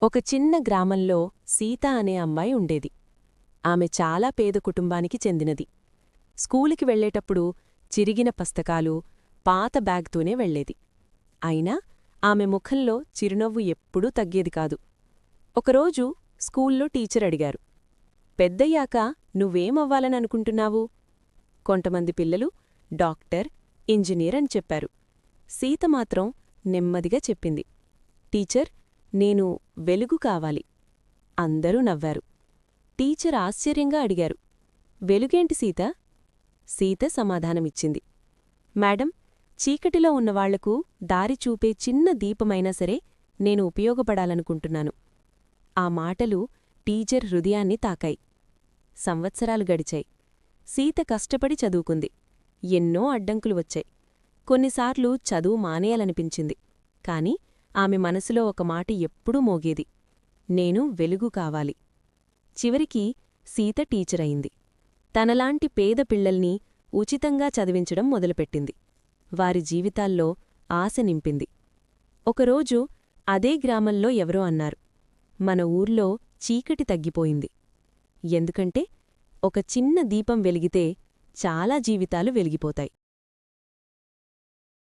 ఒక చిన్న గ్రామంలో సీత అనే అమ్మాయి ఉండేది. ఆమె చాలా పేద కుటుంబానికి చెందినది. స్కూలుకి వెళ్లేటప్పుడు చిరిగిన పుస్తకాలు, పాత బ్యాగ్తోనే వెళ్లేది. అయినా ఆమె ముఖంలో చిరునవ్వు ఎప్పుడూ తగ్గేది కాదు. ఒకరోజు స్కూల్లో టీచర్ అడిగారు, పెద్దయ్యాక నువ్వేమవ్వాలననుకుంటున్నావు? కొంతమంది పిల్లలు డాక్టర్, ఇంజనీర్ అని చెప్పారు. సీత మాత్రం నెమ్మదిగా చెప్పింది, టీచర్, నేను వెలుగు కావాలి. అందరూ నవ్వారు. టీచర్ ఆశ్చర్యంగా అడిగారు, వెలుగేంటి సీత? సీత సమాధానమిచ్చింది, మేడం, చీకటిలో ఉన్నవాళ్లకు దారి చూపే చిన్న దీపమైనా సరే నేను ఉపయోగపడాలనుకుంటున్నాను. ఆ మాటలు టీచర్ హృదయాన్ని తాకాయి. సంవత్సరాలు గడిచాయి. సీత కష్టపడి చదువుకుంది. ఎన్నో అడ్డంకులు వచ్చాయి. కొన్నిసార్లు చదువు మానేయాలనిపించింది. కాని ఆమె మనసులో ఒక మాట ఎప్పుడూ మోగేది, నేను వెలుగు కావాలి. చివరికి సీత టీచరయింది. తనలాంటి పేద పిల్లల్ని ఉచితంగా చదివించడం మొదలుపెట్టింది. వారి జీవితాల్లో ఆశ నింపింది. ఒకరోజు అదే గ్రామంలో ఎవరో అన్నారు, మన ఊర్లో చీకటి తగ్గిపోయింది. ఎందుకంటే ఒక చిన్న దీపం వెలిగితే చాలా జీవితాలు వెలిగిపోతాయి.